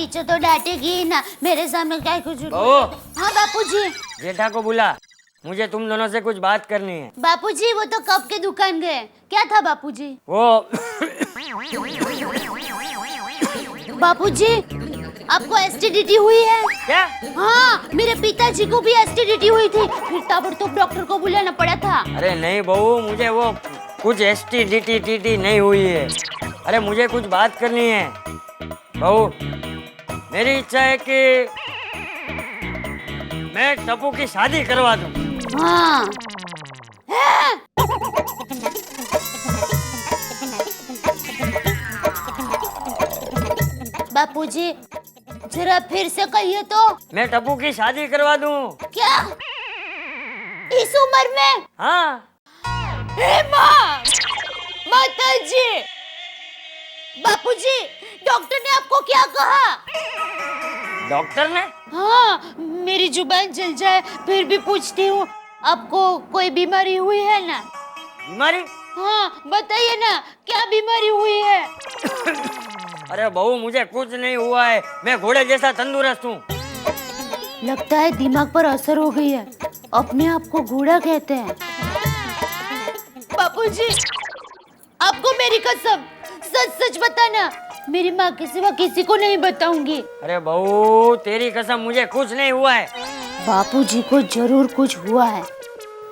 Teacher तो डांटेगी ही ना, मेरे सामने क्या कुछ। बहू, हाँ बापूजी। जेठा को बुला, मुझे तुम दोनों से कुछ बात करनी है। बापूजी वो तो कप के दुकान गए, क्या था बापूजी? वो बापूजी आपको एसटीडीटी हुई है क्या? हाँ, मेरे पिताजी को भी एसटीडीटी हुई थी, फिर ताबड़तोब डॉक्टर को बुलाना पड़ा था। अरे नहीं बहू, मुझे वो कुछ STDT नहीं हुई है। अरे मुझे कुछ बात करनी है बहू। मेरी इच्छा है कि मैं टप्पू की शादी करवा दूं। हाँ। बापूजी जरा फिर से कहिए तो। मैं टप्पू की शादी करवा दूं। क्या इस उम्र में? हाँ। हे माँ, माताजी, बापूजी डॉक्टर ने आपको क्या कहा? डॉक्टर ने? हाँ, मेरी जुबान जल जाए फिर भी पूछती हूँ, आपको कोई बीमारी हुई है ना? बीमारी? हाँ बताइए ना, क्या बीमारी हुई है? अरे बहू मुझे कुछ नहीं हुआ है, मैं घोड़े जैसा तंदुरुस्त हूँ। लगता है दिमाग पर असर हो गई है, अपने आप को घोड़ा कहते हैं। बापूजी आपको मेरी कसम, सच सच बताना, मेरी माँ के सिवा किसी को नहीं बताऊंगी। अरे बहू तेरी कसम, मुझे कुछ नहीं हुआ है। बापूजी को जरूर कुछ हुआ है,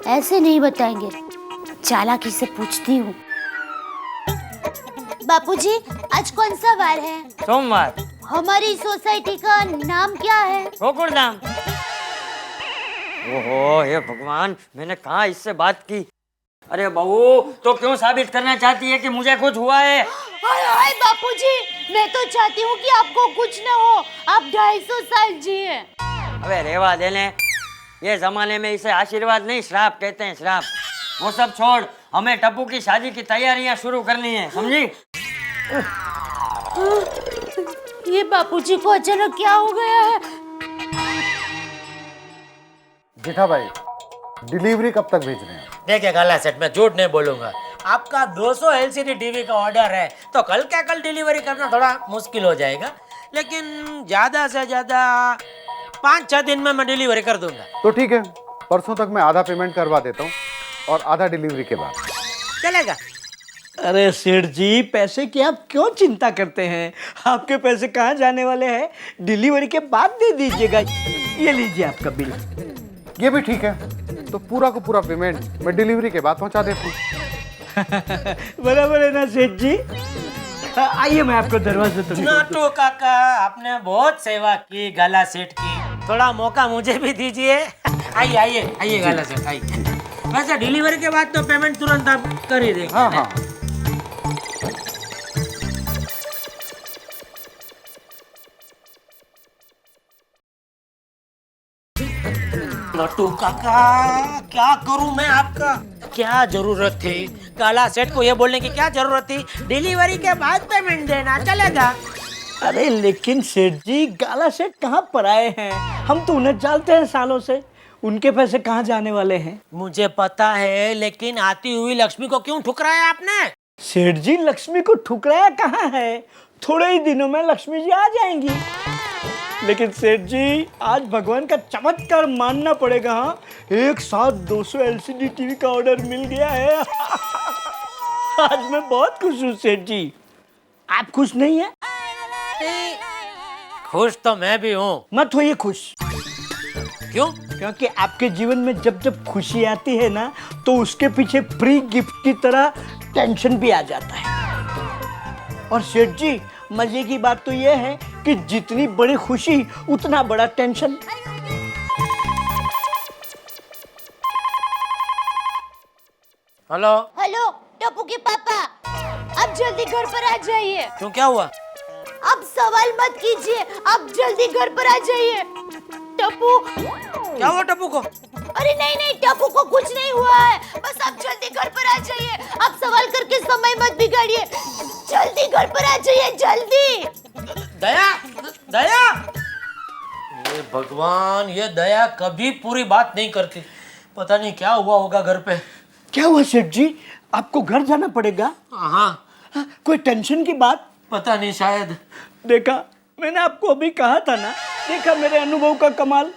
ऐसे नहीं बताएंगे, चालाकी से पूछती हूँ। बापूजी आज कौन सा वार है? सोमवार। हमारी सोसाइटी का नाम क्या है? गोकुलधाम। ओहो हे भगवान, मैंने कहाँ इससे बात की। अरे बहू तो क्यों साबित करना चाहती है कि मुझे कुछ हुआ है? हाय बापूजी, मैं तो चाहती हूँ कि आपको कुछ न हो, आप 250 साल जिए। अबे रेवा देने, ये जमाने में इसे आशीर्वाद नहीं श्राप कहते हैं, श्राप। वो सब छोड़, हमें टप्पू की शादी की तैयारियां शुरू करनी है, समझी? ये बापूजी को अचानक क्या हो गया है? जेठा भाई डिलीवरी कब तक भेज रहे हैं? देखिए गाला सेट, मैं झूठ नहीं बोलूंगा, आपका 200 LCD टीवी का ऑर्डर है तो कल क्या कल डिलीवरी करना थोड़ा मुश्किल हो जाएगा, लेकिन ज्यादा से ज्यादा 5-6 दिन में मैं डिलीवरी कर दूंगा। तो ठीक है, परसों तक मैं आधा पेमेंट करवा देता हूँ और आधा डिलीवरी के बाद। चलेगा? अरे सेठ जी, पैसे की आप क्यों चिंता करते हैं? आपके पैसे कहाँ जाने वाले हैं, डिलीवरी के बाद दे दीजिएगा। ये लीजिए आपका बिल। ये भी ठीक है, तो पूरा को पूरा पेमेंट मैं डिलीवरी के बाद पहुँचा देता हूँ। बराबर है ना सेठ जी? आइए मैं आपको दरवाजे तक। नाटू काका, आपने बहुत सेवा की गाला सेठ की, थोड़ा मौका मुझे भी दीजिए। आइए आइए आइए गाला सेठ आइए। वैसे डिलीवरी के बाद तो पेमेंट तुरंत आप कर ही देंगे। हाँ हाँ। नटू काका, क्या करूं मैं आपका? क्या जरूरत थी काला सेठ को ये बोलने की? क्या जरूरत थी? डिलीवरी के बाद पेमेंट देना, चलेगा? अरे लेकिन सेठ जी, गाला सेठ कहाँ पर आए हैं? हम तो उन्हें जानते हैं सालों से, उनके पैसे कहाँ जाने वाले हैं? मुझे पता है, लेकिन आती हुई लक्ष्मी को क्यों ठुकराया आपने? सेठ जी लक्ष्मी को ठुकराया कहाँ है? थोड़े ही दिनों में लक्ष्मी जी आ जाएंगी। लेकिन सेठ जी आज भगवान का चमत्कार मानना पड़ेगा। हाँ, एक साथ 200 LCD टीवी का ऑर्डर मिल गया है। आज मैं बहुत खुश हूँ सेठ जी। आप खुश नहीं है? खुश तो मैं भी हूँ। मत होइए खुश। क्यों? क्योंकि आपके जीवन में जब जब खुशी आती है ना, तो उसके पीछे फ्री गिफ्ट की तरह टेंशन भी आ जाता है। और सेठ जी मजे की बात तो यह है कि जितनी बड़ी खुशी उतना बड़ा टेंशन। हेलो हेलो टप्पू के पापा, आप जल्दी घर पर आ जाइए। क्यों, क्या हुआ? आप सवाल मत कीजिए, आप जल्दी घर पर आ जाइए। टप्पू, क्या हुआ टप्पू को? अरे नहीं नहीं, टप्पू को कुछ नहीं हुआ है, बस आप जल्दी घर पर आ जाइए। आप सवाल करके समय मत बिगाड़िए, जल्दी घर पर आ जाइए, जल्दी। दया, दया, ये भगवान, ये दया कभी पूरी बात नहीं करती। पता नहीं क्या हुआ होगा घर पे। क्या हुआ सेठ जी, आपको घर जाना पड़ेगा? हाँ, कोई टेंशन की बात? पता नहीं, शायद। देखा, मैंने आपको अभी कहा था ना, देखा मेरे अनुभव का कमाल।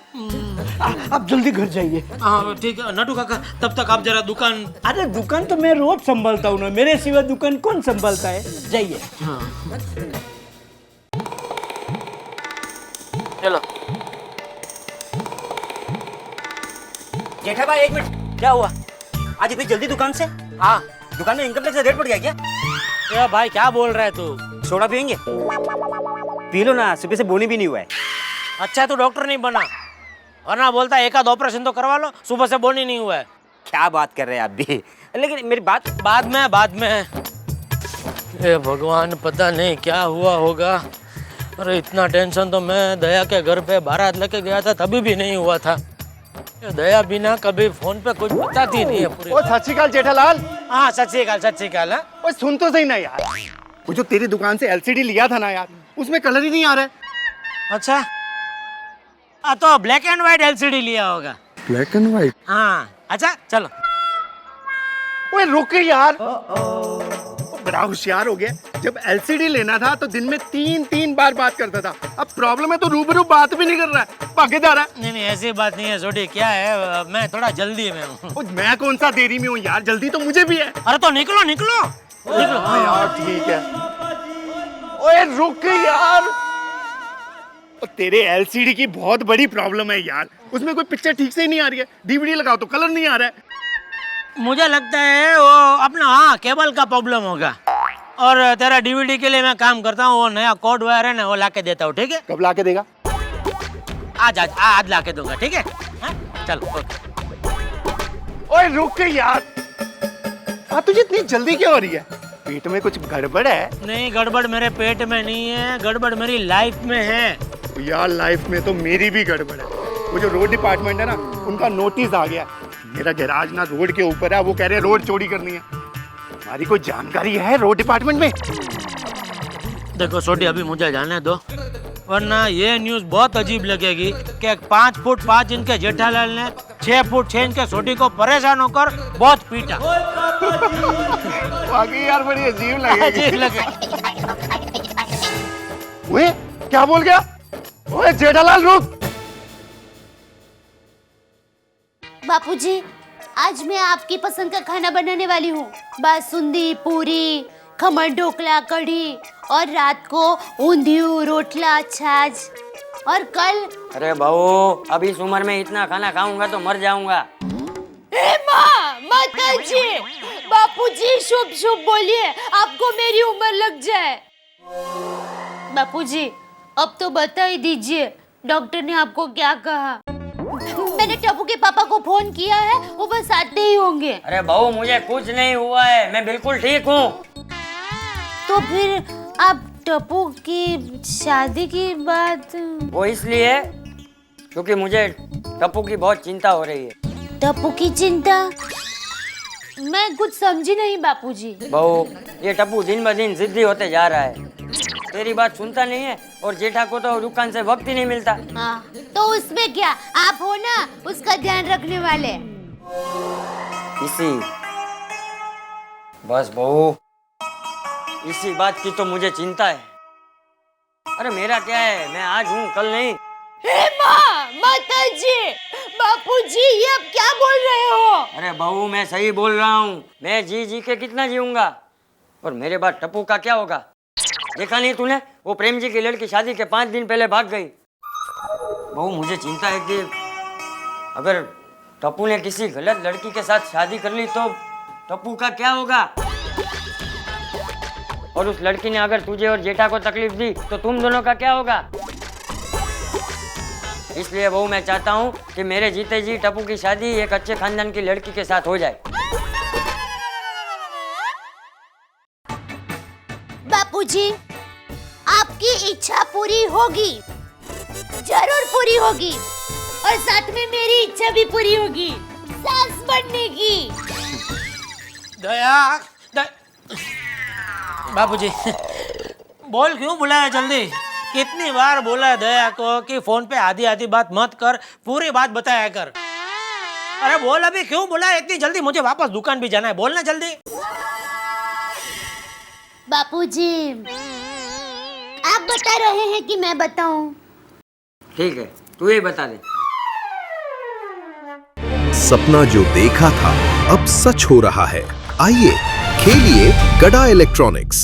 आप जल्दी घर जाइए। हाँ ठीक है नटू काका, तब तक आप जरा दुकान। अरे दुकान तो मैं रोज संभालता हूँ ना, मेरे सिवा दुकान कौन संभालता है। जाइए। चलो। जेठा भाई एक मिनट, क्या हुआ आज इतनी जल्दी दुकान से? हाँ दुकान में इनकम टैक्स का रेट बढ़ गया क्या? ये भाई क्या बोल रहा है तू? सोडा पियेंगे? पी लो ना, सुबह से बोनी भी नहीं हुआ है। अच्छा तो डॉक्टर नहीं बना, वरना बोलता है एक आध ऑपरेशन तो करवा लो, सुबह से बोनी नहीं हुआ है। क्या बात कर रहे हैं आप भी? लेकिन मेरी बात बाद में। हे भगवान, पता नहीं क्या हुआ होगा। अरे इतना टेंशन तो मैं दया के घर पे बारात लेके गया था तभी भी नहीं हुआ था। ये दया बिना कभी फोन पे कुछ बताती नहीं है पूरी। ओ सत श्री अकाल जेठालाल। हाँ सत श्री अकाल। हाँ? ओए सुन तो सही ना यार, वो जो तेरी दुकान से एलसीडी लिया था ना यार, उसमें कलर ही नहीं आ रहा है। अच्छा तो ब्लैक एंड व्हाइट एलसीडी लिया होगा। Black and white? हाँ अच्छा चलो। ओए रुक यार, बड़ा होशियार हो गया। जब एलसीडी लेना था तो दिन में 3 बार बात करता था, अब प्रॉब्लम है तो रूबरू बात भी नहीं कर रहा है, भागे जा रहा है। नहीं ऐसी बात नहीं है छोटी, क्या है मैं थोड़ा जल्दी में हूँ। ओ, मैं कौन सा देरी में हूँ यार, जल्दी तो मुझे भी है। अरे तो निकलो। हाँ यार ठीक है। ओए रुक यार, ओ, तेरे एलसीडी की बहुत बड़ी प्रॉब्लम है यार, उसमें कोई पिक्चर ठीक से ही नहीं आ रही है। डीवीडी लगाओ तो कलर नहीं आ रहा है। मुझे लगता है वो अपना हाँ केबल का प्रॉब्लम होगा। और तेरा डीवीडी के लिए मैं काम करता हूँ, वो नया कोड वायर है ना, वो लाके देता हूँ। ठीक है? कब ला के देगा? आज लाके दूंगा। ठीक है? हाँ? चल ओके। ओए रुक यार, तुझे इतनी जल्दी क्यों हो रही है? पेट में कुछ गड़बड़ है? नहीं गड़बड़ मेरे पेट में नहीं है, गड़बड़ मेरी लाइफ में है। यार लाइफ में तो मेरी भी गड़बड़ है। वो जो रोड डिपार्टमेंट है ना, उनका नोटिस आ गया। मेरा गैराज ना रोड के ऊपर है, वो कह रहे हैं रोड चोरी करनी है। हमारी कोई जानकारी है रोड डिपार्टमेंट में? देखो छोटी, अभी मुझे जाने दो, वरना ये न्यूज़ बहुत अजीब लगेगी कि 5 फुट 5 इंच के जेठालाल ने 6 फुट 6 इंच के छोटी को परेशान होकर बहुत पीटा। वाकई यार बड़ी अजीब लगेगी। अजीब लगे। ओए क्या बोल गया? ओए जेठालाल रुक। बापूजी, आज मैं आपकी पसंद का खाना बनाने वाली हूँ। बासुंदी, पूरी, खमण ढोकला, कढ़ी, और रात को ऊंधियू, रोटला, छाछ, और कल। अरे बहू, अब इस उम्र में इतना खाना खाऊंगा तो मर जाऊंगा। माताजी, बापूजी शुभ शुभ बोलिए, आपको मेरी उम्र लग जाए। बापूजी अब तो बता ही दीजिए, डॉक्टर ने आपको क्या कहा? मैंने टप्पू के पापा को फोन किया है, वो बस आते ही होंगे। अरे बहू, मुझे कुछ नहीं हुआ है, मैं बिल्कुल ठीक हूँ। तो फिर आप टप्पू की शादी की बात? वो इसलिए क्योंकि मुझे टप्पू की बहुत चिंता हो रही है। टप्पू की चिंता? मैं कुछ समझी नहीं बापूजी। बहू, ये टप्पू दिन ब दिन जिद्दी होते जा रहा है, तेरी बात सुनता नहीं है, और जेठा को तो दुकान से वक्त ही नहीं मिलता। हाँ, तो उसमें क्या, आप हो ना उसका ध्यान रखने वाले। इसी बस बहू, इसी बात की तो मुझे चिंता है। अरे मेरा क्या है, मैं आज हूँ कल नहीं। हे माँ, माताजी, बापूजी, ये आप क्या बोल रहे हो? अरे बहू, मैं सही बोल रहा हूँ। मैं जी जी के कितना जीऊंगा, और मेरे बाद टप्पू का क्या होगा? देखा नहीं तूने, वो प्रेम जी की लड़की शादी के 5 दिन पहले भाग गई। बहू, मुझे चिंता है कि अगर टप्पू ने किसी गलत लड़की के साथ शादी कर ली तो टप्पू का क्या होगा? और उस लड़की ने अगर तुझे और जेठा को तकलीफ दी तो तुम दोनों का क्या होगा? इसलिए बहू, मैं चाहता हूँ कि मेरे जीते जी टप्पू की शादी एक अच्छे खानदान की लड़की के साथ हो जाए। बापूजी, आपकी इच्छा पूरी होगी, जरूर पूरी होगी, और साथ में मेरी इच्छा भी पूरी होगी, सास बनने की। दया बाबूजी, बोल क्यों बुलाया जल्दी? कितनी बार बोला है दया को कि फोन पे आधी आधी बात मत कर, पूरी बात बताया कर। अरे बोल, अभी क्यों बुलाया इतनी जल्दी? मुझे वापस दुकान भी जाना है, बोलना जल्दी। बापूजी, आप बता रहे हैं कि मैं बताऊं? ठीक है, तू ही बता दे। सपना जो देखा था अब सच हो रहा है। आइए खेलिए गड़ा इलेक्ट्रॉनिक्स।